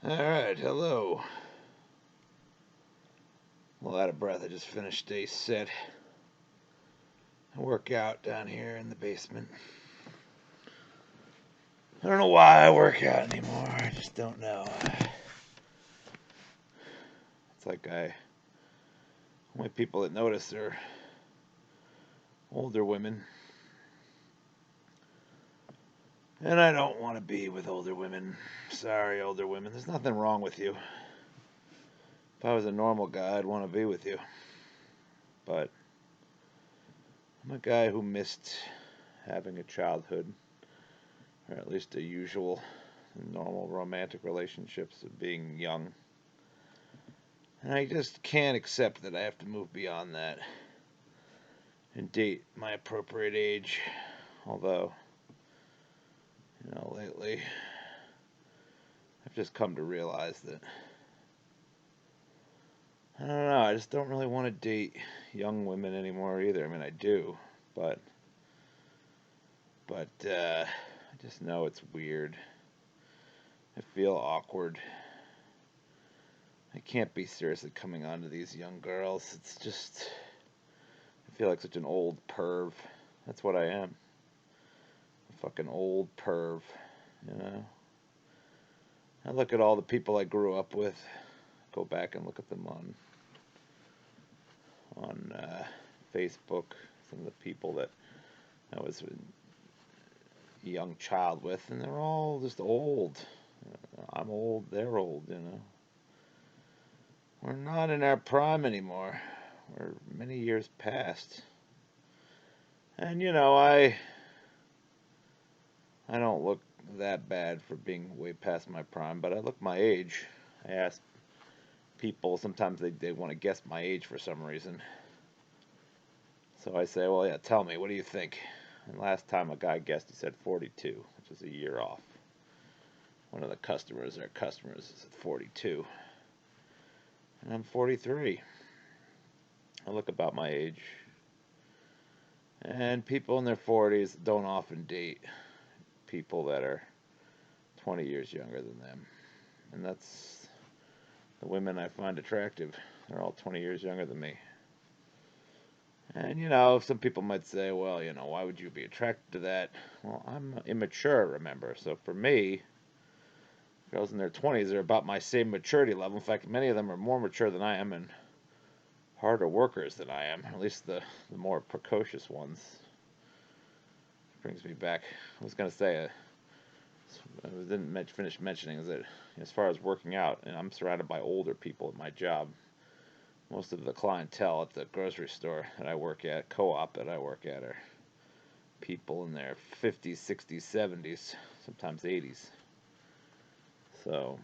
Alright, hello. A little out of breath. I just finished a set. I work out down here in the basement. I don't know why I work out anymore. I just don't know. It's like only people that notice are older women. And I don't want to be with older women. Sorry, older women. There's nothing wrong with you. If I was a normal guy, I'd want to be with you. But I'm a guy who missed having a childhood, or at least a usual, normal romantic relationships of being young. And I just can't accept that I have to move beyond that and date my appropriate age. Although, lately, I've just come to realize that, I don't know, I just don't really want to date young women anymore either. I mean, I do, but I just know it's weird. I feel awkward. I can't be seriously coming on to these young girls. It's just, I feel like such an old perv. That's what I am. A fucking old perv, I look at all the people I grew up with, go back and look at them on Facebook, some of the people that I was a young child with, and they're all just old. I'm old, they're old, We're not in our prime anymore. We're many years past. And I don't look that bad for being way past my prime, but I look my age. I ask people, sometimes they want to guess my age for some reason. So I say, well, yeah, tell me, what do you think? And last time a guy guessed, he said 42, which is a year off. One of our customers is at 42. And I'm 43. I look about my age. And people in their 40s don't often date people that are 20 years younger than them. And that's the women I find attractive. They're all 20 years younger than me. And, some people might say, well, why would you be attracted to that? Well, I'm immature, remember. So for me, girls in their 20s are about my same maturity level. In fact, many of them are more mature than I am and harder workers than I am, at least the more precocious ones. Brings me back. I was going to say, I didn't finish mentioning, is that as far as working out, and I'm surrounded by older people at my job. Most of the clientele at the grocery store that I work at, co-op that I work at, are people in their 50s, 60s, 70s, sometimes 80s. So,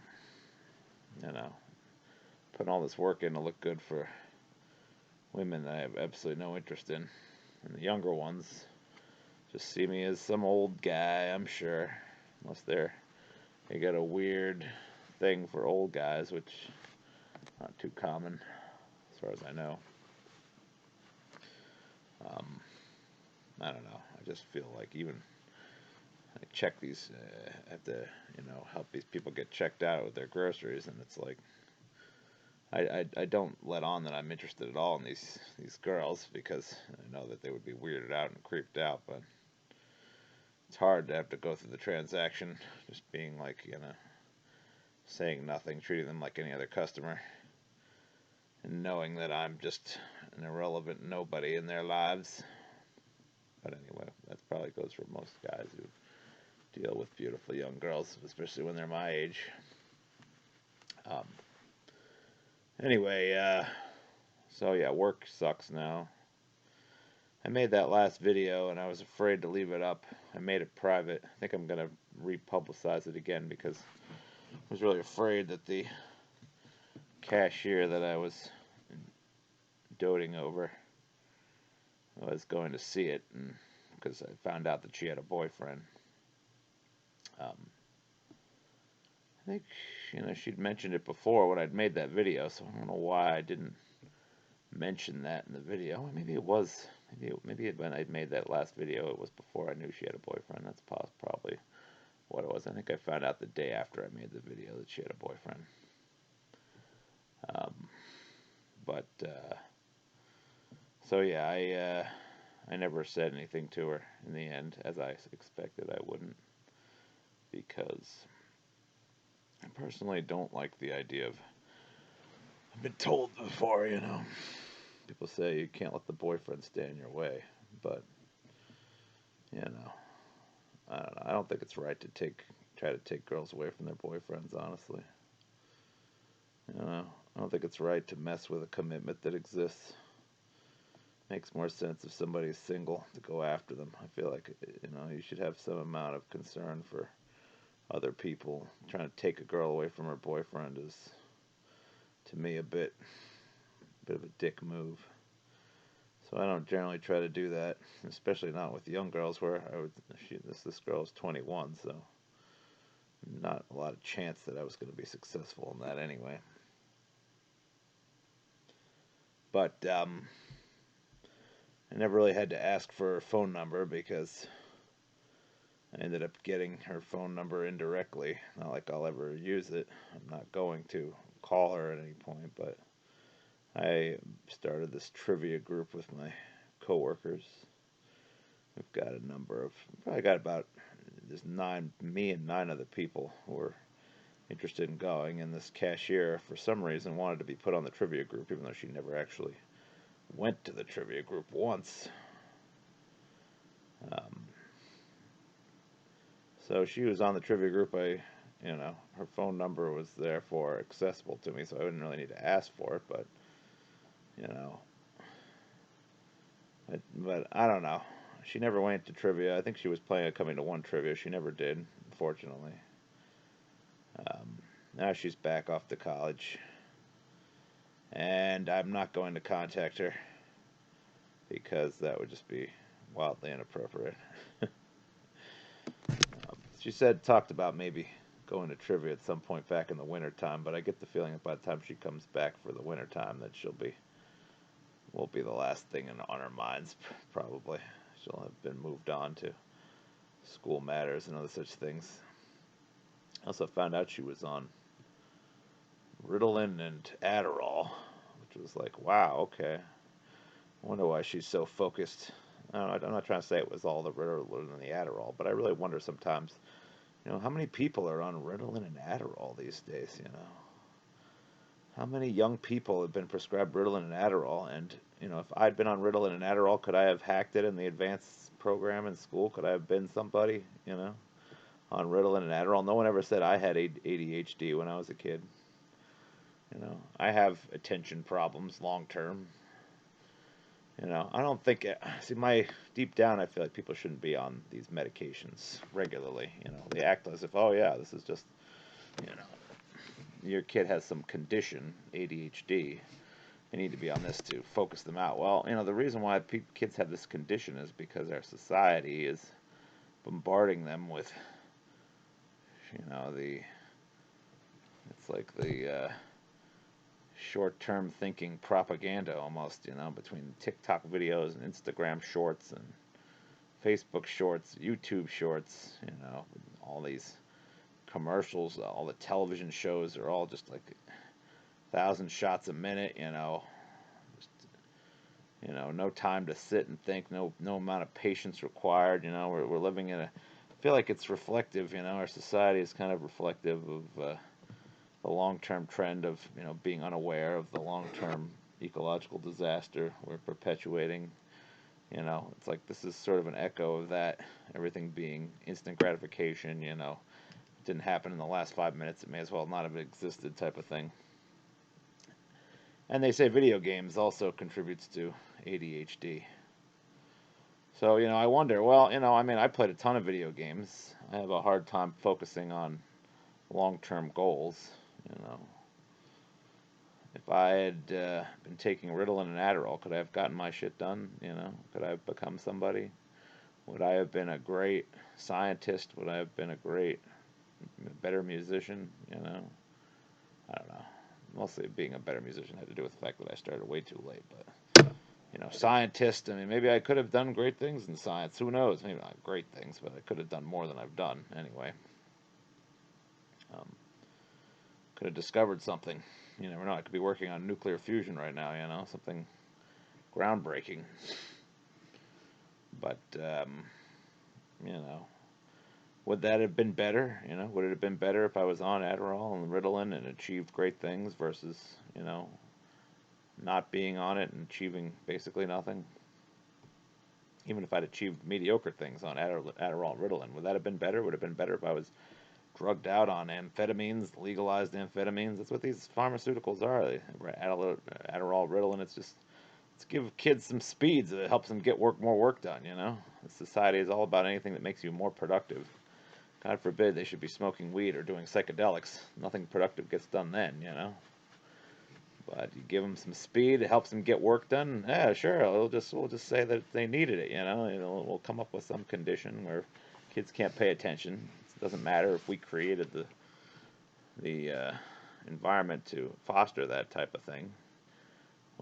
putting all this work in to look good for women that I have absolutely no interest in. And the younger ones just see me as some old guy, I'm sure. Unless they got a weird thing for old guys, which is not too common as far as I know. I don't know. I just feel like even I check these, I have to, help these people get checked out with their groceries, and it's like I don't let on that I'm interested at all in these girls, because I know that they would be weirded out and creeped out, but it's hard to have to go through the transaction just being like, saying nothing, treating them like any other customer, and knowing that I'm just an irrelevant nobody in their lives. But anyway, that probably goes for most guys who deal with beautiful young girls, especially when they're my age. Anyway, so yeah, work sucks now. I made that last video and I was afraid to leave it up. I made it private. I think I'm going to republicize it again because I was really afraid that the cashier that I was doting over was going to see it, and because I found out that she had a boyfriend. I think she'd mentioned it before when I'd made that video, so I don't know why I didn't mention that in the video. Maybe it was. Maybe when I made that last video, it was before I knew she had a boyfriend. That's probably what it was. I think I found out the day after I made the video that she had a boyfriend. Um, but so yeah, I never said anything to her in the end, as I expected I wouldn't, because I personally don't like the idea of. I've been told before, people say you can't let the boyfriend stand in your way, but you know, I don't know. I don't think it's right to try to take girls away from their boyfriends. Honestly, I don't think it's right to mess with a commitment that exists. Makes more sense if somebody's single to go after them. I feel like you should have some amount of concern for other people. Trying to take a girl away from her boyfriend is, to me, a bit of a dick move. So I don't generally try to do that, especially not with young girls. Where this girl is 21, so not a lot of chance that I was going to be successful in that anyway. But I never really had to ask for her phone number because I ended up getting her phone number indirectly. Not like I'll ever use it. I'm not going to call her at any point, but I started this trivia group with my coworkers. We've got probably got about, there's me and 9 other people who are interested in going, and this cashier, for some reason, wanted to be put on the trivia group, even though she never actually went to the trivia group once. So she was on the trivia group. Her phone number was therefore accessible to me, so I wouldn't really need to ask for it, but I don't know. She never went to trivia. I think she was planning on coming to one trivia. She never did, unfortunately. Now she's back off to college, and I'm not going to contact her because that would just be wildly inappropriate. She talked about maybe going to trivia at some point back in the wintertime, but I get the feeling that by the time she comes back for the wintertime that won't be the last thing on her minds, probably. She'll have been moved on to school matters and other such things. I also found out she was on ritalin and adderall, which was like, wow, okay. I wonder why she's so focused. I'm not trying to say it was all the ritalin and the adderall, but I really wonder sometimes, how many people are on ritalin and adderall these days, How many young people have been prescribed Ritalin and Adderall? And, if I'd been on Ritalin and Adderall, could I have hacked it in the advanced program in school? Could I have been somebody, on Ritalin and Adderall? No one ever said I had ADHD when I was a kid. I have attention problems long term. I don't think, deep down, I feel like people shouldn't be on these medications regularly. They act as if, oh yeah, this is just, your kid has some condition, ADHD, they need to be on this to focus them out. Well, the reason why kids have this condition is because our society is bombarding them with, it's like the short-term thinking propaganda almost, between TikTok videos and Instagram shorts and Facebook shorts, YouTube shorts, all these commercials, all the television shows are all just like 1,000 shots a minute, no time to sit and think, no amount of patience required. We're living in I feel like it's reflective. Our society is kind of reflective of the long-term trend of being unaware of the long-term ecological disaster we're perpetuating. It's like this is sort of an echo of that. Everything being instant gratification. Didn't happen in the last 5 minutes, it may as well not have existed, type of thing. And they say video games also contributes to ADHD. So, I wonder, well, I played a ton of video games. I have a hard time focusing on long-term goals, If I had been taking Ritalin and Adderall, could I have gotten my shit done, Could I have become somebody? Would I have been a great scientist? Would I have been a better musician? I don't know. Mostly being a better musician had to do with the fact that I started way too late, but scientist, maybe I could have done great things in science. Who knows? Maybe not great things, but I could have done more than I've done anyway. Could have discovered something. You never know. I could be working on nuclear fusion right now. Something groundbreaking. But you know, would that have been better? Would it have been better if I was on Adderall and Ritalin and achieved great things versus not being on it and achieving basically nothing? Even if I'd achieved mediocre things on Adderall and Ritalin, would that have been better? Would it have been better if I was drugged out on amphetamines, legalized amphetamines? That's what these pharmaceuticals are. Adderall, Ritalin. It's give kids some speeds. It helps them get more work done. Society is all about anything that makes you more productive. God forbid they should be smoking weed or doing psychedelics. Nothing productive gets done then. But you give them some speed, it helps them get work done. Yeah, sure. We'll just say that they needed it. We'll come up with some condition where kids can't pay attention. It doesn't matter if we created the environment to foster that type of thing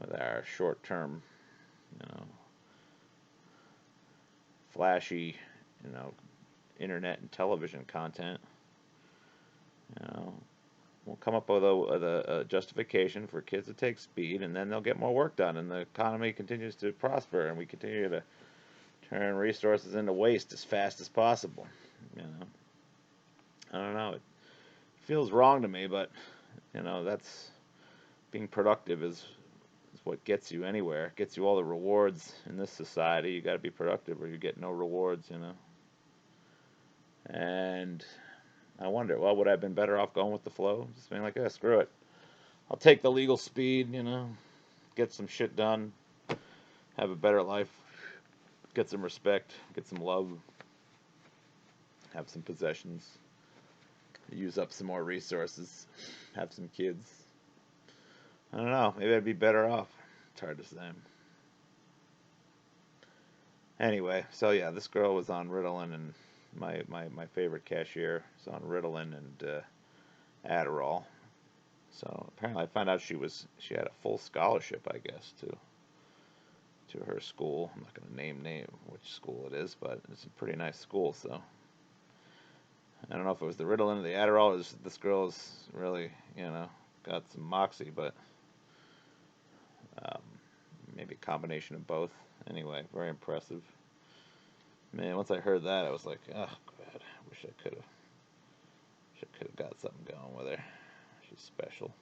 with our short-term, flashy, internet and television content. We'll come up with a justification for kids to take speed, and then they'll get more work done, and the economy continues to prosper, and we continue to turn resources into waste as fast as possible. I don't know. It feels wrong to me, but that's being productive is what gets you anywhere. It gets you all the rewards in this society. You got to be productive, or you get no rewards. And I wonder, well, would I have been better off going with the flow? Just being like, screw it. I'll take the legal speed, get some shit done, have a better life, get some respect, get some love, have some possessions, use up some more resources, have some kids. I don't know. Maybe I'd be better off. It's hard to say. Anyway, so yeah, this girl was on Ritalin, and my favorite cashier is on Ritalin and Adderall. So apparently I found out she had a full scholarship, I guess, to her school. I'm not going to name which school it is, but it's a pretty nice school. So I don't know if it was the Ritalin or the Adderall. This girl's really, got some moxie, but maybe a combination of both. Anyway, very impressive. Man, once I heard that, I was like, oh, God, I wish I could have got something going with her. She's special.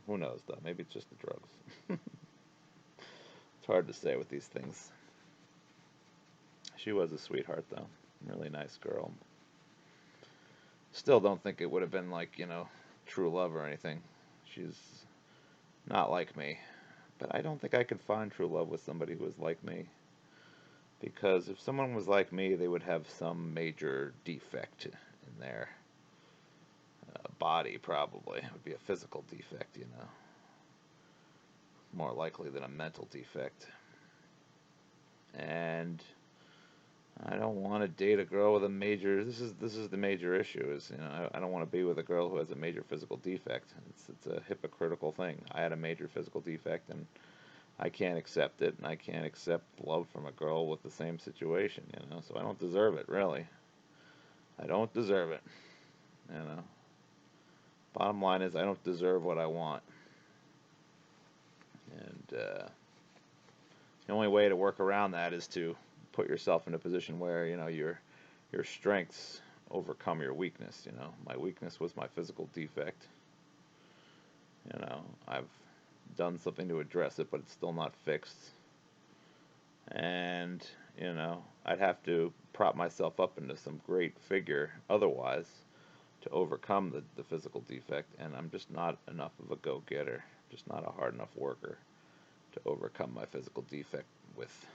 Who knows, though? Maybe it's just the drugs. It's hard to say with these things. She was a sweetheart, though. Really nice girl. Still don't think it would have been like, true love or anything. She's not like me. But I don't think I could find true love with somebody who was like me. Because if someone was like me, they would have some major defect in their body, probably. It would be a physical defect, More likely than a mental defect. And I don't want to date a girl with a major. This is the major issue. I don't want to be with a girl who has a major physical defect. It's a hypocritical thing. I had a major physical defect, and I can't accept it, and I can't accept love from a girl with the same situation. So I don't deserve it, really. I don't deserve it. Bottom line is, I don't deserve what I want. And the only way to work around that is to put yourself in a position where your strengths overcome your weakness. My weakness was my physical defect. I've done something to address it, but it's still not fixed. And I'd have to prop myself up into some great figure otherwise to overcome the physical defect, and I'm just not enough of a go-getter, just not a hard enough worker to overcome my physical defect with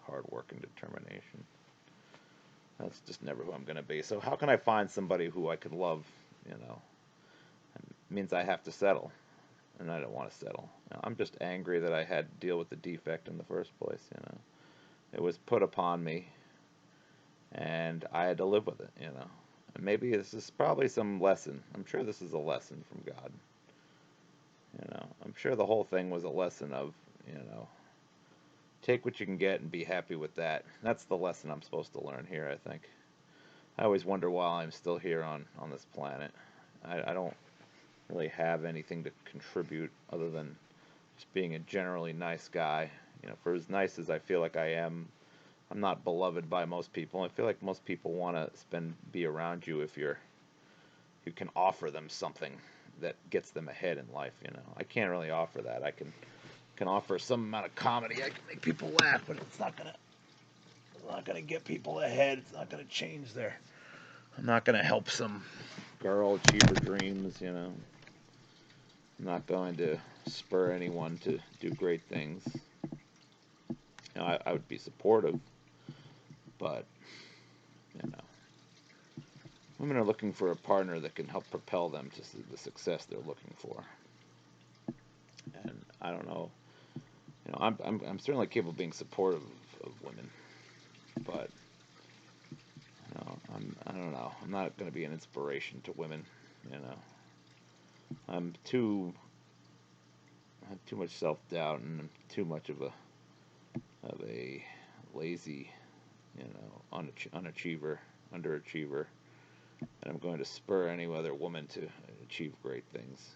hard work and determination. That's just never who I'm going to be. So how can I find somebody who I could love? It means I have to settle, and I don't want to settle. I'm just angry that I had to deal with the defect in the first place. It was put upon me, and I had to live with it. And maybe this is probably some lesson. I'm sure this is a lesson from God. I'm sure the whole thing was a lesson of, take what you can get and be happy with that. That's the lesson I'm supposed to learn here, I think. I always wonder why I'm still here on this planet. I don't really have anything to contribute other than just being a generally nice guy. For as nice as I feel like I am, I'm not beloved by most people. I feel like most people want to be around you if you can offer them something that gets them ahead in life. I can't really offer that. I can offer some amount of comedy. I can make people laugh, but it's not gonna get people ahead. It's not gonna change their. I'm not gonna help some girl achieve her dreams. I'm not going to spur anyone to do great things. I would be supportive, but you know, women are looking for a partner that can help propel them to the success they're looking for. And I don't know. I'm certainly capable of being supportive of women, but I don't know. I'm not going to be an inspiration to women. You know, I'm too I have too much self doubt and I'm too much of a lazy, unachiever, underachiever, and I'm going to spur any other woman to achieve great things.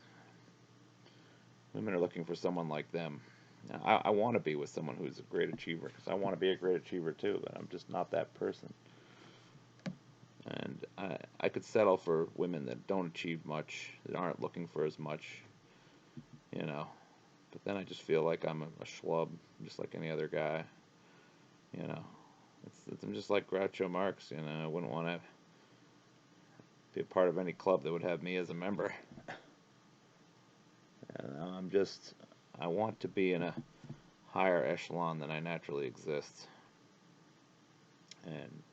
Women are looking for someone like them. I want to be with someone who's a great achiever because I want to be a great achiever too, but I'm just not that person. And I could settle for women that don't achieve much, that aren't looking for as much, you know. But then I just feel like I'm a schlub, just like any other guy, you know. I'm just like Groucho Marx, I wouldn't want to be a part of any club that would have me as a member. I want to be in a higher echelon than I naturally exist. And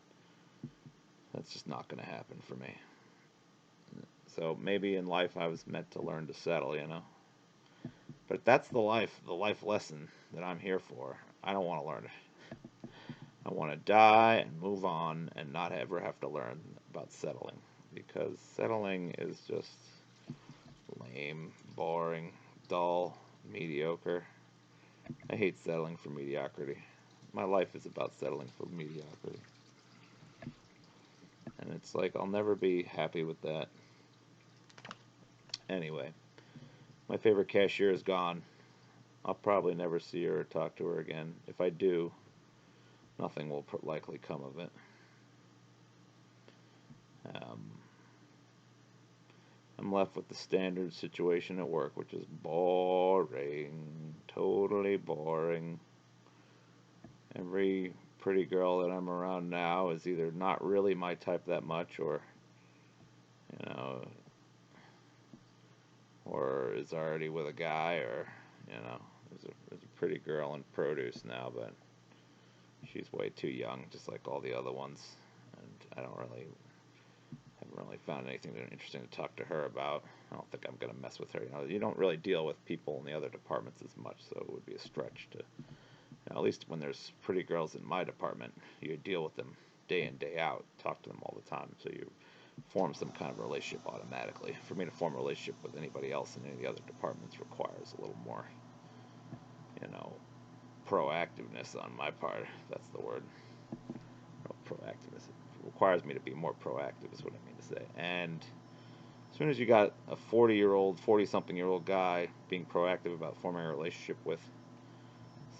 that's just not going to happen for me. So maybe in life I was meant to learn to settle. But that's the life lesson that I'm here for. I don't want to learn it. I want to die and move on and not ever have to learn about settling. Because settling is just lame, boring, dull, mediocre. I hate settling for mediocrity. My life is about settling for mediocrity. And it's like I'll never be happy with that. Anyway, my favorite cashier is gone. I'll probably never see her or talk to her again. If I do, nothing will likely come of it. I'm left with the standard situation at work, which is boring, totally boring. Every pretty girl that I'm around now is either not really my type that much, you know, or is already with a guy, or there's a pretty girl in produce now, but she's way too young, just like all the other ones, and haven't really found anything interesting to talk to her about. I don't think I'm gonna mess with her. You don't really deal with people in the other departments as much, so it would be a stretch to. At least when there's pretty girls in my department, you deal with them day in, day out, talk to them all the time, so you form some kind of relationship automatically. For me to form a relationship with anybody else in any of the other departments requires a little more, proactiveness on my part, if that's the word. Proactiveness. It requires me to be more proactive, is what I mean to say. And as soon as you got a 40-something-year-old guy being proactive about forming a relationship with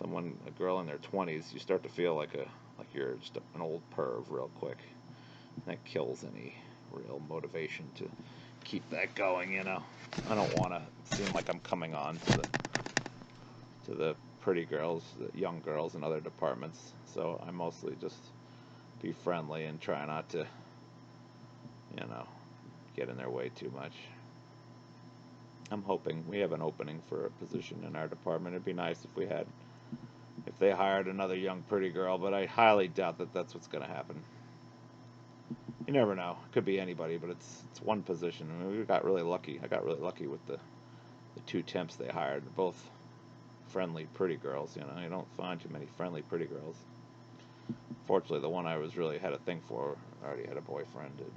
a girl in their 20s, you start to feel like you're just an old perv real quick. And that kills any real motivation to keep that going. I don't want to seem like I'm coming on to the pretty girls, the young girls in other departments. So I mostly just be friendly and try not to, get in their way too much. I'm hoping we have an opening for a position in our department. It'd be nice if they hired another young pretty girl, but I highly doubt that that's what's going to happen. You never know. It could be anybody, but it's one position. I mean, we got really lucky. I got really lucky with the two temps they hired. They're both friendly, pretty girls. You don't find too many friendly, pretty girls. Fortunately, the one I really had a thing for already had a boyfriend, and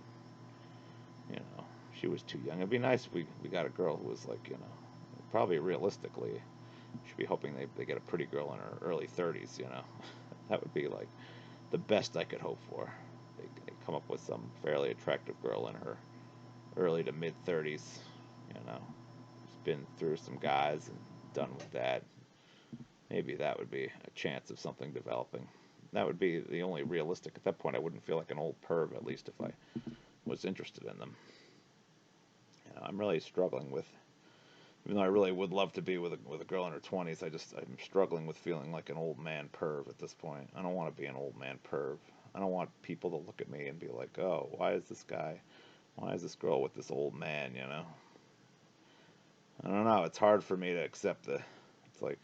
she was too young. It'd be nice if we got a girl who was like, probably realistically, should be hoping they get a pretty girl in her early 30s. That would be like the best I could hope for. They come up with some fairly attractive girl in her early to mid 30s, You know, just been through some guys and done with that. Maybe that would be a chance of something developing. That would be the only realistic. At that point, I wouldn't feel like an old perv, at least if I was interested in them. I'm really struggling with, even though I really would love to be with a girl in her 20s, I'm struggling with feeling like an old man perv at this point. I don't want to be an old man perv. I don't want people to look at me and be like, oh, why is this girl with this old man, you know? I don't know. It's hard for me to accept it's like,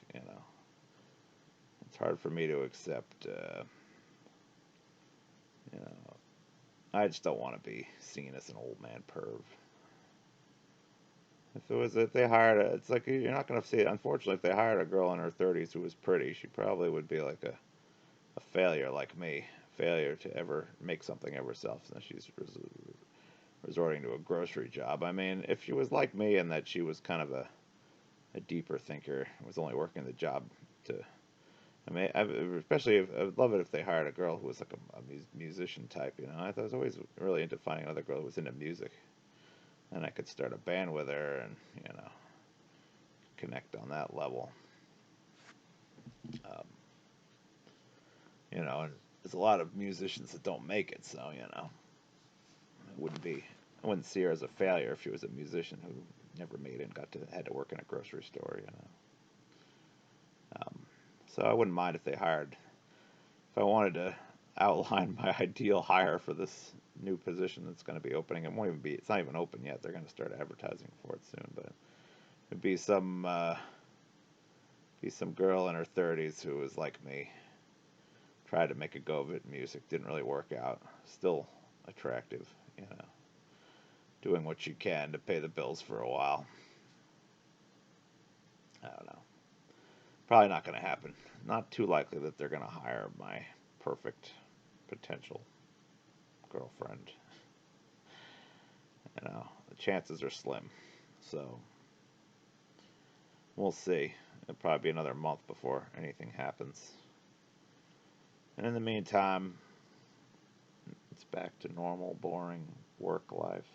it's hard for me to accept, you know, I just don't want to be seen as an old man perv. If they hired it's like you're not going to see it. Unfortunately, if they hired a girl in her 30s who was pretty, she probably would be like a failure like me. Failure to ever make something of herself. And she's resorting to a grocery job. I mean, if she was like me and that she was kind of a deeper thinker, was only working the job to. I mean, I would love it if they hired a girl who was like a musician type. I was always really into finding another girl who was into music, and I could start a band with her, and connect on that level. Um, and there's a lot of musicians that don't make it, so I wouldn't see her as a failure if she was a musician who never made it and had to work in a grocery store. So I wouldn't mind if I wanted to outline my ideal hire for this new position that's going to be opening. It's not even open yet. They're going to start advertising for it soon, but it'd be some girl in her 30s who was like me, tried to make a go of it in music, didn't really work out, still attractive, doing what she can to pay the bills for a while. I don't know. Probably not going to happen. Not too likely that they're going to hire my perfect potential girlfriend. The chances are slim. So we'll see. It'll probably be another month before anything happens. And in the meantime, it's back to normal, boring work life.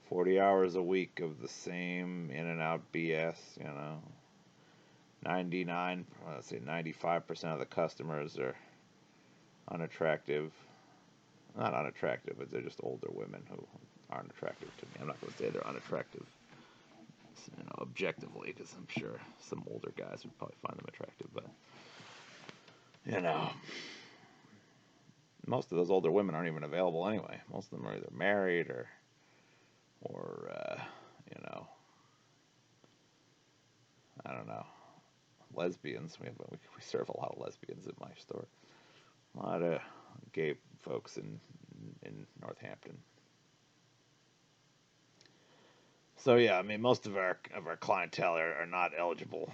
40 hours a week of the same in and out BS, 95% of the customers are unattractive. Not unattractive, but they're just older women who aren't attractive to me. I'm not going to say they're unattractive, objectively, because I'm sure some older guys would probably find them attractive, but, most of those older women aren't even available anyway. Most of them are either married or I don't know, lesbians. We serve a lot of lesbians at my store. A lot of gay folks in Northampton. So yeah, I mean, most of our clientele are not eligible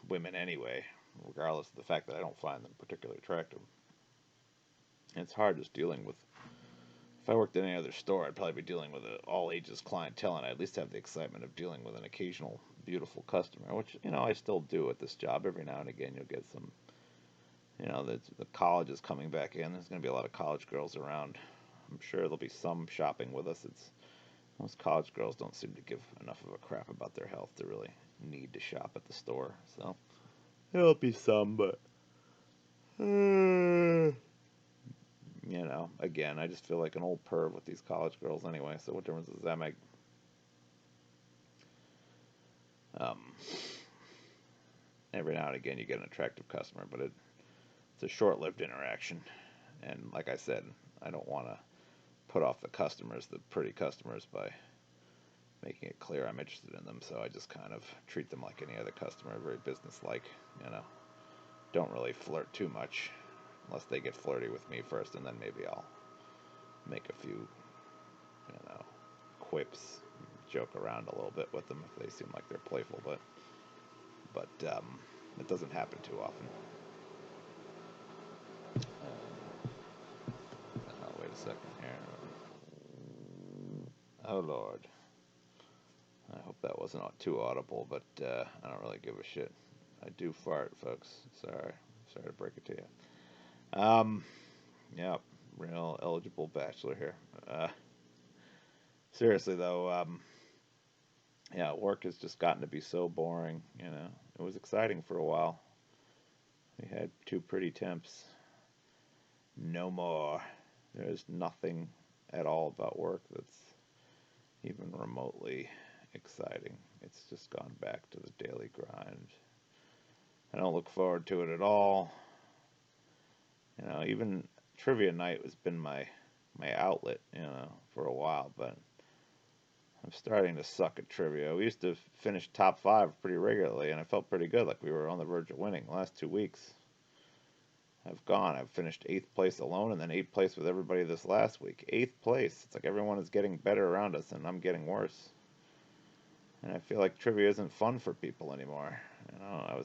women anyway, regardless of the fact that I don't find them particularly attractive. And it's hard just dealing with. If I worked in any other store, I'd probably be dealing with an all ages clientele, and I'd at least have the excitement of dealing with an occasional beautiful customer, which I still do at this job. Every now and again, you'll get some. The college is coming back in. There's going to be a lot of college girls around. I'm sure there'll be some shopping with us. Most college girls don't seem to give enough of a crap about their health to really need to shop at the store. So there'll be some, but again, I just feel like an old perv with these college girls anyway. So what difference does that make? Um, every now and again, you get an attractive customer, but it's a short-lived interaction. And like I said, I don't want to put off the pretty customers, by making it clear I'm interested in them. So I just kind of treat them like any other customer, very business-like. Don't really flirt too much, unless they get flirty with me first, and then maybe I'll make a few, quips, joke around a little bit with them if they seem like they're playful. But it doesn't happen too often. Wait a second here. Oh Lord. I hope that wasn't too audible, but I don't really give a shit. I do fart, folks. Sorry to break it to you. Yeah, real eligible bachelor here. Seriously though, Yeah, work has just gotten to be so boring. It was exciting for a while. We had two pretty temps. No more. There's nothing at all about work that's even remotely exciting. It's just gone back to the daily grind. I don't look forward to it at all. Even trivia night has been my outlet, for a while, but I'm starting to suck at trivia. We used to finish top five pretty regularly, and I felt pretty good, like we were on the verge of winning. The last 2 weeks, I've gone. I've finished eighth place alone, and then eighth place with everybody this last week. Eighth place. It's like everyone is getting better around us, and I'm getting worse. And I feel like trivia isn't fun for people anymore.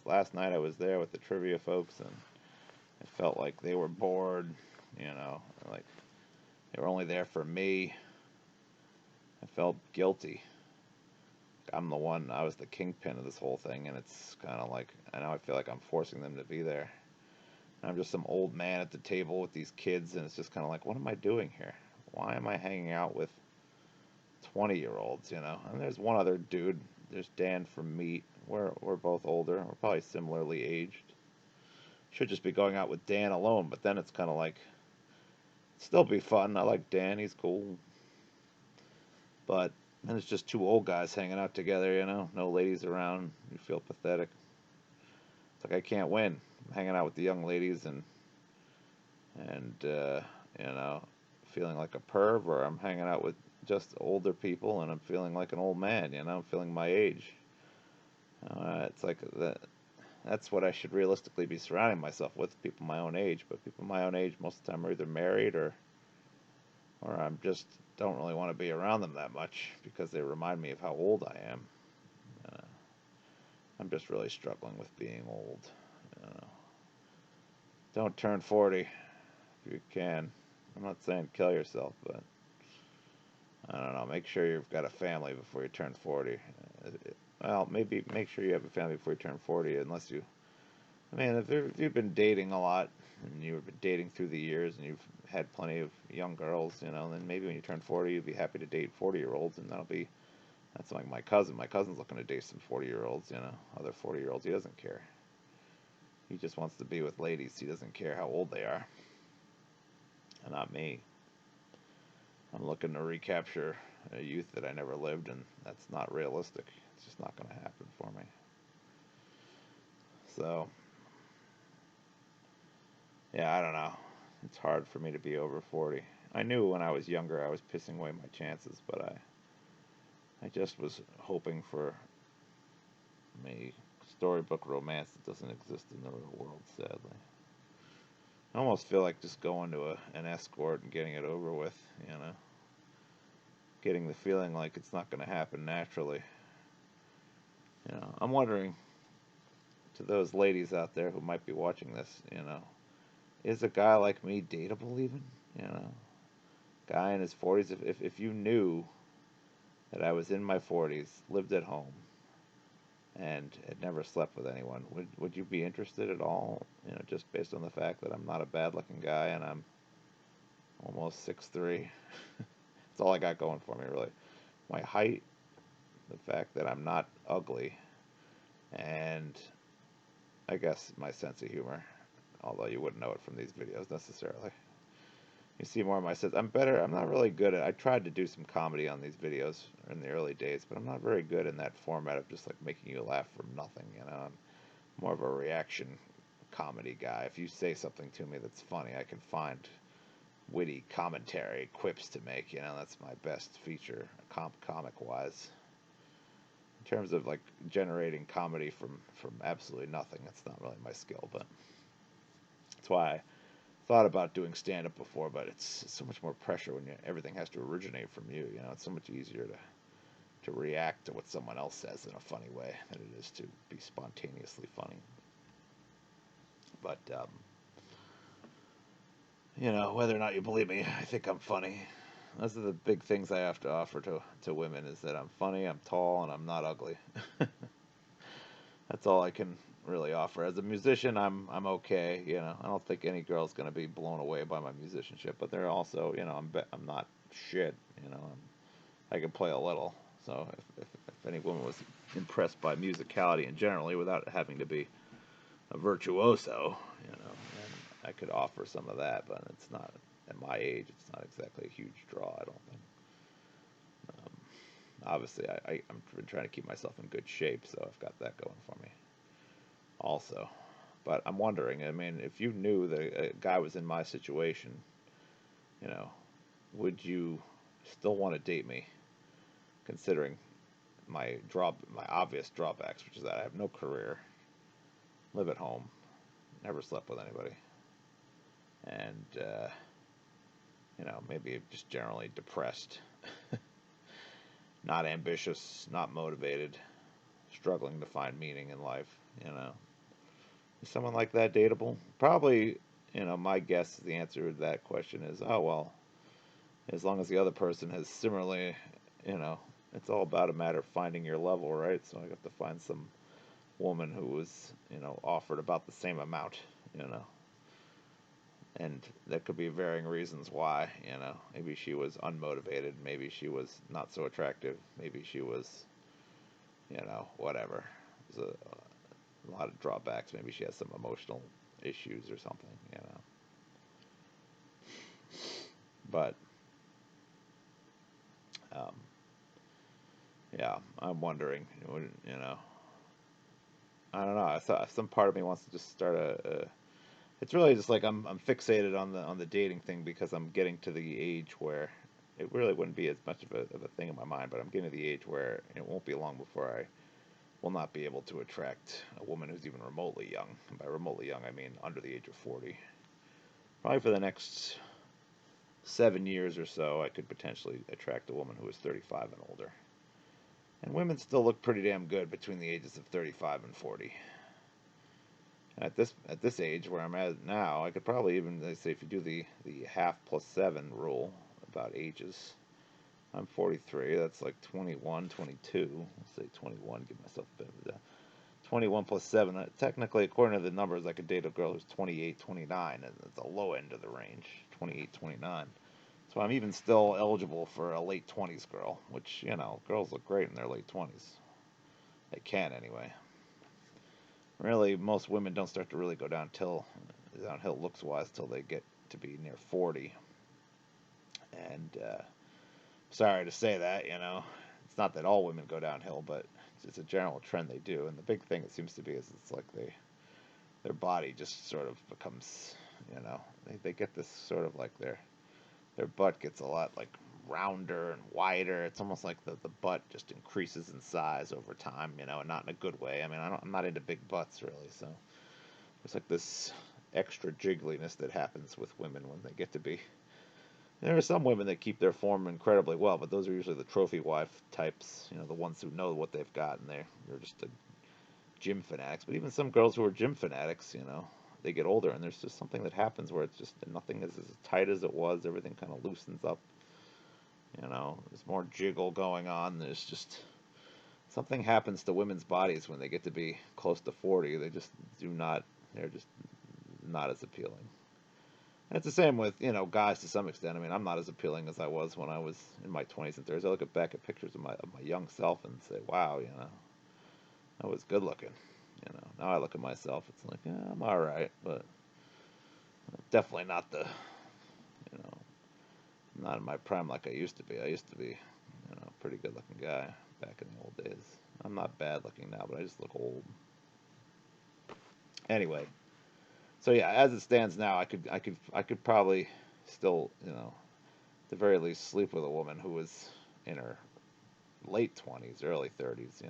Last night. I was there with the trivia folks, and it felt like they were bored. Like they were only there for me. I felt guilty. I'm the one. I was the kingpin of this whole thing, and it's kind of like I feel like I'm forcing them to be there. And I'm just some old man at the table with these kids, and it's just kind of like, what am I doing here? Why am I hanging out with 20-year-olds? And there's one other dude. There's Dan from Meat. We're both older. We're probably similarly aged. Should just be going out with Dan alone, but then it's kind of like, still be fun. I like Dan. He's cool. But then it's just two old guys hanging out together, No ladies around. You feel pathetic. It's like I can't win. I'm hanging out with the young ladies and you know, feeling like a perv, or I'm hanging out with just older people and I'm feeling like an old man, I'm feeling my age. It's like that's what I should realistically be surrounding myself with, people my own age, but people my own age most of the time are either married or I'm just don't really want to be around them that much because they remind me of how old I am. Uh, I'm just really struggling with being old. Uh, don't turn 40 if you can. I'm not saying kill yourself, but I don't know. Make sure you've got a family before you turn 40. Well, maybe make sure you have a family before you turn 40, unless you. I mean, if you've been dating a lot and you've been dating through the years and you've had plenty of young girls, then maybe when you turn 40, you'd be happy to date 40-year-olds, and that's like my cousin. My cousin's looking to date some 40-year-olds, other 40-year-olds. He doesn't care. He just wants to be with ladies. He doesn't care how old they are. And not me. I'm looking to recapture a youth that I never lived, and that's not realistic. It's just not going to happen for me. So, yeah, I don't know. It's hard for me to be over 40. I knew when I was younger I was pissing away my chances, but I just was hoping for a storybook romance that doesn't exist in the real world, sadly. I almost feel like just going to an escort and getting it over with, getting the feeling like it's not going to happen naturally. I'm wondering, to those ladies out there who might be watching this, is a guy like me dateable even? Guy in his 40s. If you knew that I was in my 40s, lived at home, and had never slept with anyone, would you be interested at all? Just based on the fact that I'm not a bad looking guy and I'm almost 6'3". That's all I got going for me, really. My height, the fact that I'm not ugly, and I guess my sense of humor, although you wouldn't know it from these videos necessarily. You see more of my sense. I'm not really good at. I tried to do some comedy on these videos in the early days, but I'm not very good in that format of just like making you laugh from nothing. I'm more of a reaction comedy guy. If you say something to me that's funny, I can find witty commentary, quips to make. That's my best feature, comic wise. In terms of like generating comedy from absolutely nothing, that's not really my skill. But that's why I thought about doing stand up before. But it's so much more pressure when everything has to originate from you. It's so much easier to react to what someone else says in a funny way than it is to be spontaneously funny. But whether or not you believe me, I think I'm funny. Those are the big things I have to offer to women, is that I'm funny, I'm tall, and I'm not ugly. That's all I can really offer. As a musician, I'm okay. I don't think any girl's gonna be blown away by my musicianship, but they're also, I'm not shit. I can play a little, So if any woman was impressed by musicality in generally, without having to be a virtuoso, and I could offer some of that, but it's not at my age. It's not exactly a huge draw, I don't think. Um, Obviously, I'm trying to keep myself in good shape, so I've got that going for me also. But I'm wondering, I mean, if you knew that a guy was in my situation, you know, would you still want to date me, considering my obvious drawbacks, which is that I have no career, live at home, never slept with anybody, and maybe just generally depressed, not ambitious, not motivated, struggling to find meaning in life. Is someone like that dateable? Probably. My guess, the answer to that question is, oh well, as long as the other person has similarly, you know, it's all about a matter of finding your level, right? So I have to find some woman who was, offered about the same amount, you know. And there could be varying reasons why, Maybe she was unmotivated, maybe she was not so attractive, maybe she was, whatever. There's a lot of drawbacks. Maybe she has some emotional issues or something. But, um, yeah, I'm wondering, I don't know. I thought some part of me wants to just start a it's really just like I'm fixated on the dating thing because I'm getting to the age where it really wouldn't be as much of a thing in my mind, but I'm getting to the age where it won't be long before I will not be able to attract a woman who's even remotely young. And by remotely young, I mean under the age of 40. Probably for the next 7 years or so, I could potentially attract a woman who is 35 and older. And women still look pretty damn good between the ages of 35 and 40. At this age where I'm at now, I could probably even, they say, if you do the half plus 7 rule about ages, I'm 43. That's like 21, 22. Let's say 21. Give myself a bit of that. 21 plus 7. Technically, according to the numbers, I could date a girl who's 28, 29, and it's the low end of the range, 28, 29. So I'm even still eligible for a late 20s girl, which, girls look great in their late 20s. They can anyway. Really, most women don't start to really go downhill looks wise till they get to be near 40. And sorry to say that, it's not that all women go downhill, but it's a general trend they do. And the big thing it seems to be is it's like their body just sort of becomes, they get this sort of like their butt gets a lot like rounder and wider. It's almost like the butt just increases in size over time, and not in a good way. I mean, I'm not into big butts really, so there's like this extra jiggliness that happens with women when they get to be. There are some women that keep their form incredibly well, but those are usually the trophy wife types, the ones who know what they've got, and they're just a gym fanatics. But even some girls who are gym fanatics, they get older, and there's just something that happens where it's just nothing is as tight as it was. Everything kind of loosens up. There's more jiggle going on. There's just something happens to women's bodies when they get to be close to 40. They just do not. They're just not as appealing. And it's the same with guys to some extent. I mean, I'm not as appealing as I was when I was in my 20s and 30s. I look back at pictures of my young self and say, wow, I was good looking. Now I look at myself, it's like, yeah, I'm all right, but definitely not you know, not in my prime like I used to be. I used to be, a pretty good looking guy back in the old days. I'm not bad looking now, but I just look old. Anyway, so yeah, as it stands now, I could probably still, at the very least, sleep with a woman who was in her late 20s, early 30s,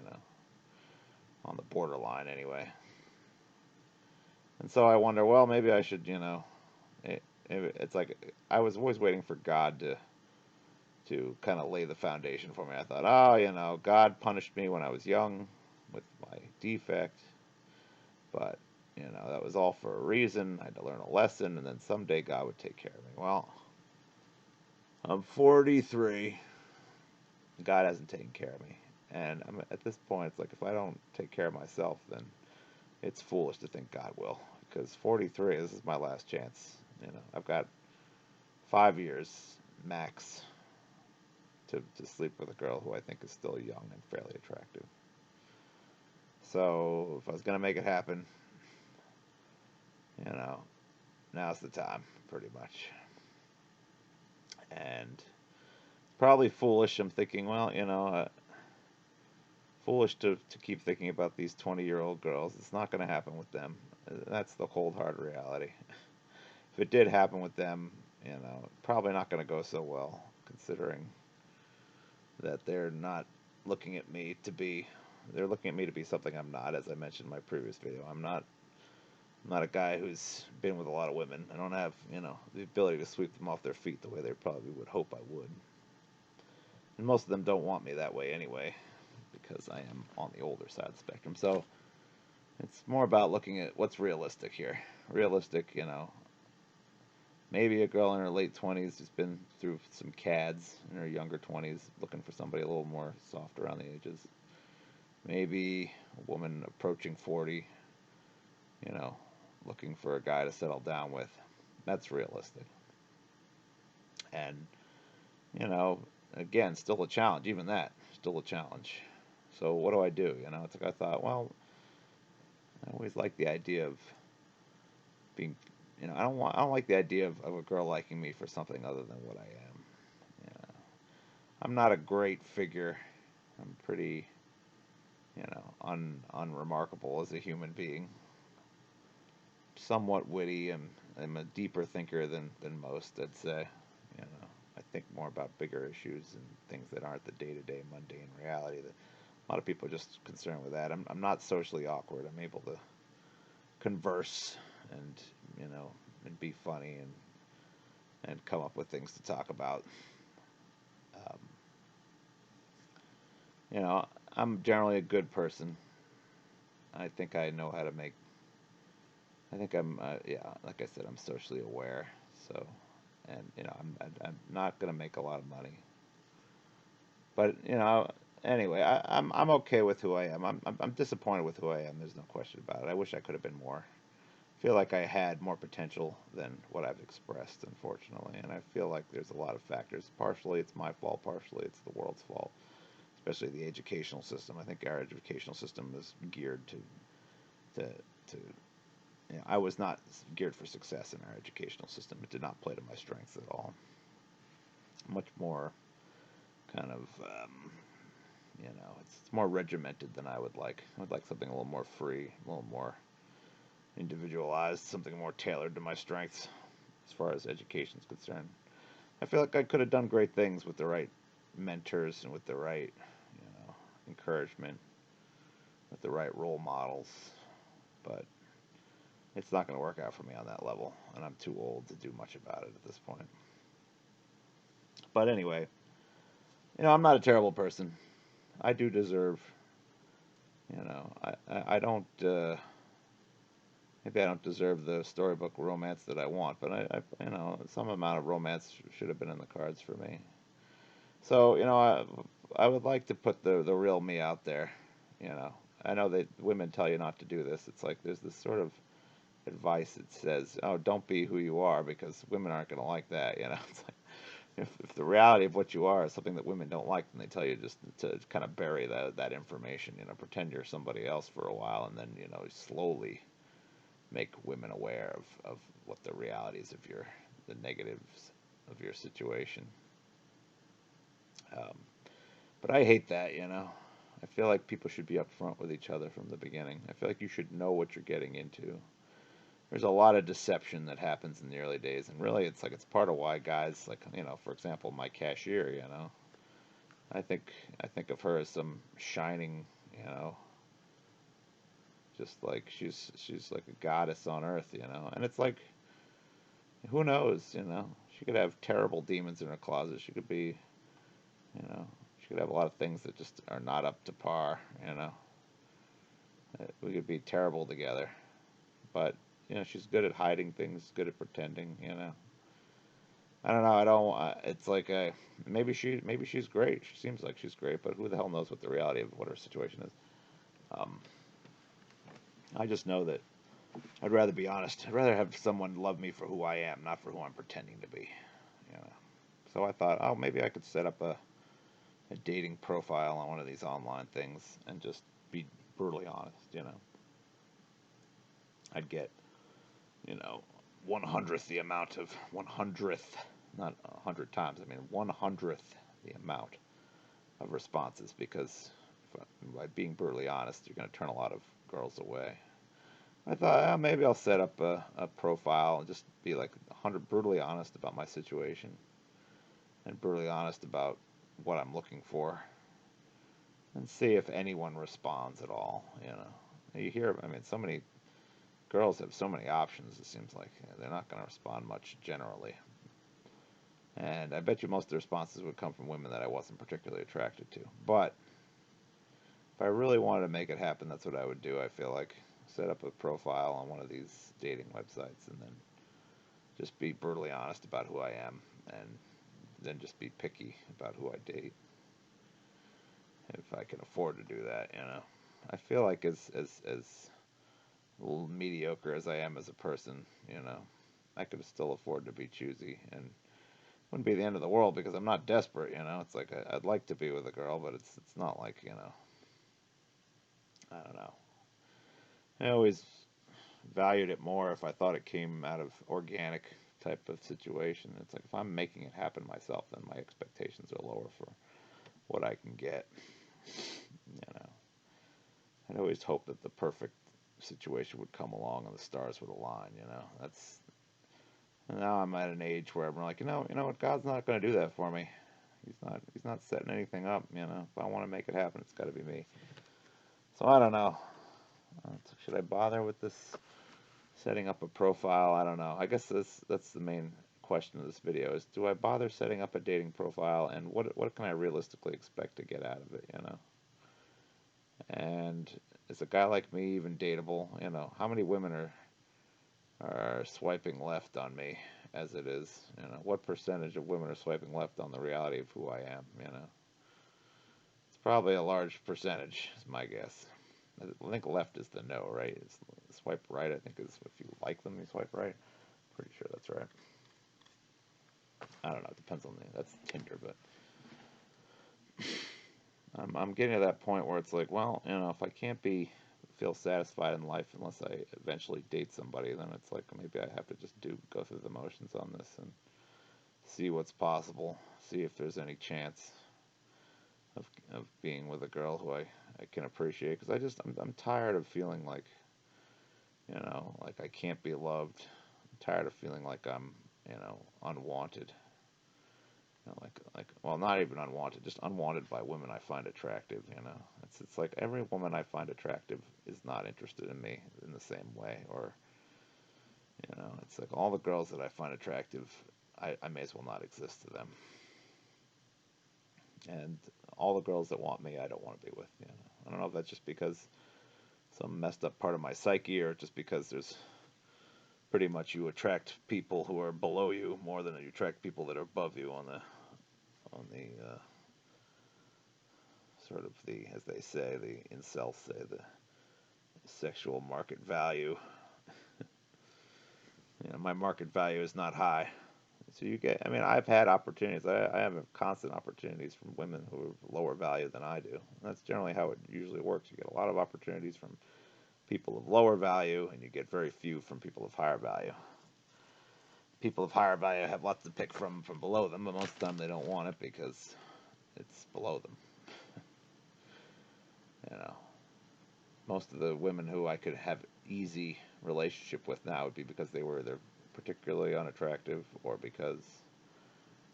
on the borderline anyway. And so I wonder, well, maybe I should, it's like I was always waiting for God to kind of lay the foundation for me. I thought, oh, God punished me when I was young with my defect, but that was all for a reason. I had to learn a lesson, and then someday God would take care of me. Well, I'm 43. God hasn't taken care of me, and at this point, it's like if I don't take care of myself, then it's foolish to think God will. Because 43, this is my last chance. I've got 5 years max to sleep with a girl who I think is still young and fairly attractive. So if I was gonna make it happen, you know, now's the time, pretty much. And probably foolish. I'm thinking, well, foolish to keep thinking about these 20-year-old girls. It's not going to happen with them. That's the cold hard reality. If it did happen with them, probably not going to go so well, considering that looking at me to be they're looking at me to be something I'm not. As I mentioned in my previous video, I'm not a guy who's been with a lot of women. I don't have, the ability to sweep them off their feet the way they probably would hope I would. And most of them don't want me that way anyway, because I am on the older side of the spectrum. So it's more about looking at what's realistic here. Realistic, maybe a girl in her late 20s has been through some CADs in her younger 20s, looking for somebody a little more soft around the edges. Maybe a woman approaching 40, looking for a guy to settle down with. That's realistic. And, again, still a challenge. Even that, still a challenge. So what do I do? It's like I thought, well, I always like the idea of being, I don't like the idea of a girl liking me for something other than what I am. I'm not a great figure. I'm pretty, unremarkable as a human being. Somewhat witty. I'm a deeper thinker than most, I'd say. I think more about bigger issues and things that aren't the day-to-day mundane reality that a lot of people are just concerned with that. I'm not socially awkward. I'm able to converse and and be funny and come up with things to talk about. I'm generally a good person. I think I know how to make. I think I'm yeah, like I said, I'm socially aware. So, and I'm not gonna make a lot of money, but anyway, I'm okay with who I am. I'm disappointed with who I am. There's no question about it. I wish I could have been more. I feel like I had more potential than what I've expressed, unfortunately, and I feel like there's a lot of factors. Partially, it's my fault. Partially, it's the world's fault, especially the educational system. I think our educational system is geared to I was not geared for success in our educational system. It did not play to my strengths at all. Much more kind of it's more regimented than I would like. I would like something a little more free, a little more individualized, something more tailored to my strengths as far as education is concerned. I feel like I could have done great things with the right mentors and with the right, encouragement, with the right role models, but it's not going to work out for me on that level, and I'm too old to do much about it at this point. But anyway, I'm not a terrible person. I do deserve, I don't, maybe I don't deserve the storybook romance that I want, but some amount of romance should have been in the cards for me. So, I would like to put the real me out there, I know that women tell you not to do this. It's like there's this sort of advice that says, "Oh, don't be who you are," because women aren't going to like that. It's like if the reality of what you are is something that women don't like, then they tell you just to kind of bury that information. Pretend you're somebody else for a while, and then slowly make women aware of what the realities of the negatives of your situation. But I hate that. I feel like people should be upfront with each other from the beginning. I feel like you should know what you're getting into. There's a lot of deception that happens in the early days, and really it's part of why guys, like, for example, my cashier, I think of her as some shining, just like she's like a goddess on earth, and it's like, who knows, she could have terrible demons in her closet. She could be, she could have a lot of things that just are not up to par, we could be terrible together, but she's good at hiding things, good at pretending, I don't know. I don't. It's like maybe she's great. She seems like she's great, but who the hell knows what the reality of what her situation is? I just know that I'd rather be honest. I'd rather have someone love me for who I am, not for who I'm pretending to be. So I thought, oh, maybe I could set up a dating profile on one of these online things and just be brutally honest. I'd get, 1/100th the amount of 100th, not 100 times. I mean 100th the amount of responses, because by being brutally honest, you're going to turn a lot of girls away. I thought, maybe I'll set up a profile and just be like 100 brutally honest about my situation and brutally honest about what I'm looking for, and see if anyone responds at all. You hear, I mean, so many girls have so many options. It seems like they're not going to respond much generally, and I bet you most of the responses would come from women that I wasn't particularly attracted to. But if I really wanted to make it happen, that's what I would do. I feel like set up a profile on one of these dating websites and then just be brutally honest about who I am, and then just be picky about who I date if I can afford to do that. I feel like as mediocre as I am as a person, I could still afford to be choosy, and it wouldn't be the end of the world because I'm not desperate. It's like I'd like to be with a girl, but it's not like, I don't know. I always valued it more if I thought it came out of organic type of situation. It's like if I'm making it happen myself, then my expectations are lower for what I can get. I'd always hope that the perfect situation would come along and the stars would align. That's and now I'm at an age where I'm like, what, God's not going to do that for me. He's not setting anything up. If I want to make it happen, it's got to be me. So I don't know. Should I bother with this setting up a profile? I don't know. I guess that's the main question of this video is, do I bother setting up a dating profile, and what can I realistically expect to get out of it? And is a guy like me even dateable? How many women are swiping left on me as it is? What percentage of women are swiping left on the reality of who I am? It's probably a large percentage, is my guess. I think left is the no, right? Swipe right, I think, is if you like them, you swipe right. Pretty sure that's right. I don't know. It depends on that's Tinder, but I'm getting to that point where it's like, well, if I can't feel satisfied in life unless I eventually date somebody, then it's like maybe I have to just go through the motions on this and see what's possible, see if there's any chance of being with a girl who I can appreciate, because I'm tired of feeling like, like I can't be loved. I'm tired of feeling like I'm, unwanted. Well, not even unwanted, just unwanted by women I find attractive. It's like every woman I find attractive is not interested in me in the same way, or it's like all the girls that I find attractive, I may as well not exist to them. And all the girls that want me, I don't want to be with. I don't know if that's just because some messed up part of my psyche, or just because there's pretty much you attract people who are below you more than you attract people that are above you on the sort of as they say, the incels say, the sexual market value. My market value is not high. So I've had opportunities. I have constant opportunities from women who are lower value than I do. And that's generally how it usually works. You get a lot of opportunities from people of lower value, and you get very few from people of higher value. People of higher value have lots to pick from below them, but most of the time they don't want it because it's below them. Most of the women who I could have easy relationship with now would be because they were either particularly unattractive, or because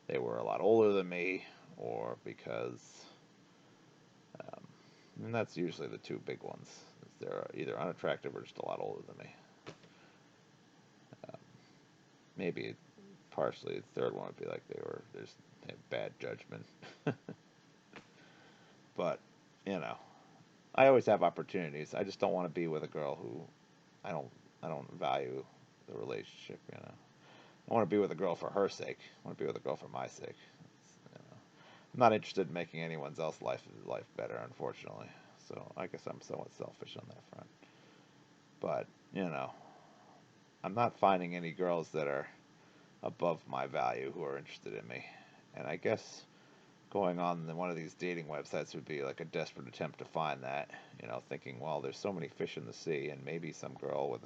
they were a lot older than me, or because, and that's usually the two big ones. They're either unattractive or just a lot older than me. Maybe partially the third one would be like they had bad judgment. But, I always have opportunities. I just don't want to be with a girl who I don't value the relationship. I want to be with a girl for her sake. I want to be with a girl for my sake. I'm not interested in making anyone's else life better, unfortunately. So I guess I'm somewhat selfish on that front. But I'm not finding any girls that are above my value who are interested in me, and I guess going on one of these dating websites would be like a desperate attempt to find that, thinking, well, there's so many fish in the sea, and maybe some girl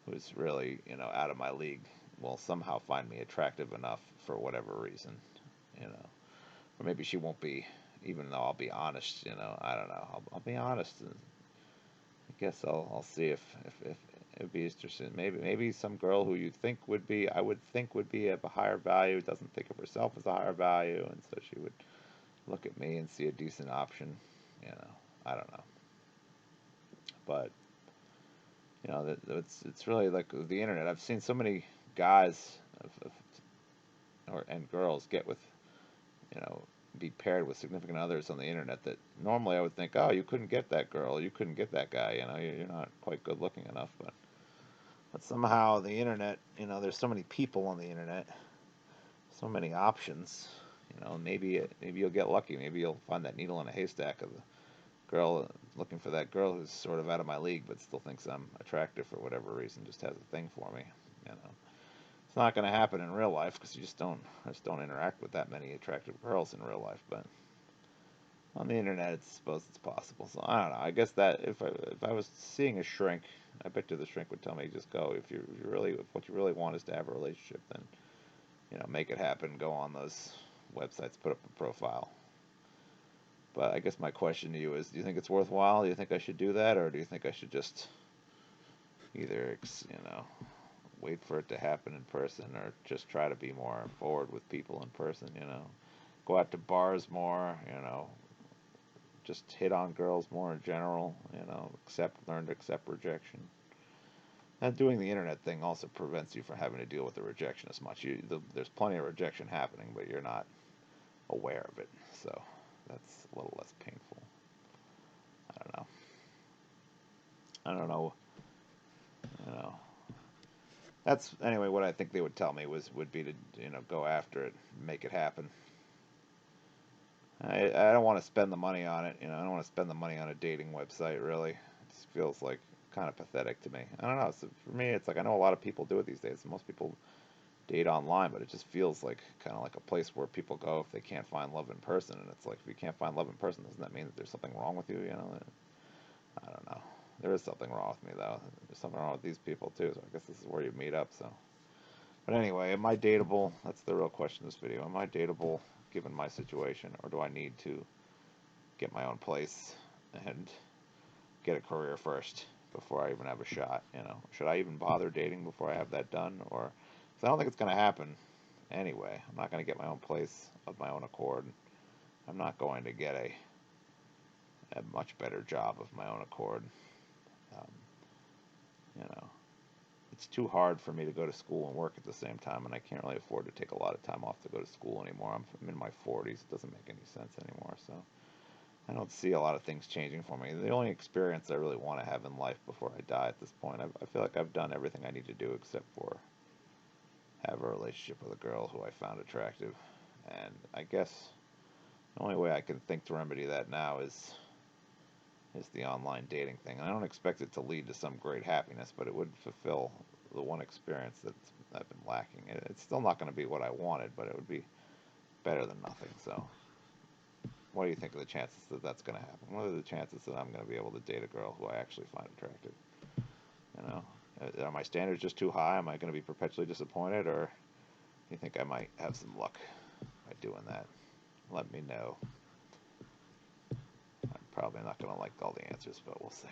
who's really, out of my league will somehow find me attractive enough for whatever reason, you know, or maybe she won't be, even though I'll be honest, I don't know, I'll be honest, and I guess I'll see if it would be interesting. Maybe some girl who I would think would be of a higher value doesn't think of herself as a higher value, and so she would look at me and see a decent option. I don't know, but it's really like the internet. I've seen so many guys and girls get with you know be paired with significant others on the internet that normally I would think, oh, you couldn't get that girl, you couldn't get that guy, you're not quite good looking enough, but somehow the internet, there's so many people on the internet, so many options. Maybe you'll get lucky. Maybe you'll find that needle in a haystack of the girl looking for that girl who's sort of out of my league, but still thinks I'm attractive for whatever reason. Just has a thing for me. It's not going to happen in real life because I just don't interact with that many attractive girls in real life. But on the internet, I suppose it's possible. So I don't know. I guess that if I was seeing a shrink, I bet you the shrink would tell me just go. If what you really want is to have a relationship, then make it happen. Go on those websites, put up a profile. But I guess my question to you is: do you think it's worthwhile? Do you think I should do that, or do you think I should just either wait for it to happen in person, or just try to be more forward with people in person? Go out to bars more. Just hit on girls more in general. Learn to accept rejection. And doing the internet thing also prevents you from having to deal with the rejection as much. There's plenty of rejection happening, but you're not aware of it, so that's a little less painful. I don't know. I don't know. You know. That's anyway. What I think they would tell me would be to go after it, make it happen. I don't want to spend the money on it. I don't want to spend the money on a dating website. Really, it just feels like kind of pathetic to me. I don't know. So for me, it's like I know a lot of people do it these days. Most people date online, but it just feels like kind of like a place where people go if they can't find love in person. And it's like if you can't find love in person, doesn't that mean that there's something wrong with you? I don't know. There is something wrong with me though. There's something wrong with these people too. So I guess this is where you meet up. So, but anyway, am I dateable? That's the real question in this video. Am I dateable given my situation, or do I need to get my own place and get a career first before I even have a shot? Should I even bother dating before I have that done? Or, cause I don't think it's going to happen anyway. I'm not going to get my own place of my own accord. I'm not going to get a much better job of my own accord. Um, you know, it's too hard for me to go to school and work at the same time, and I can't really afford to take a lot of time off to go to school anymore. I'm in my 40s. It doesn't make any sense anymore. So I don't see a lot of things changing for me. The only experience I really want to have in life before I die at this point, I feel like I've done everything I need to do except for have a relationship with a girl who I found attractive. And I guess the only way I can think to remedy that now is the online dating thing. And I don't expect it to lead to some great happiness, but it would fulfill the one experience that I've been lacking. It's still not going to be what I wanted, but it would be better than nothing. So what do you think of the chances that that's going to happen? What are the chances that I'm going to be able to date a girl who I actually find attractive? Are my standards just too high? Am I going to be perpetually disappointed, or do you think I might have some luck by doing that? Let me know. I'm probably not going to like all the answers, but we'll see.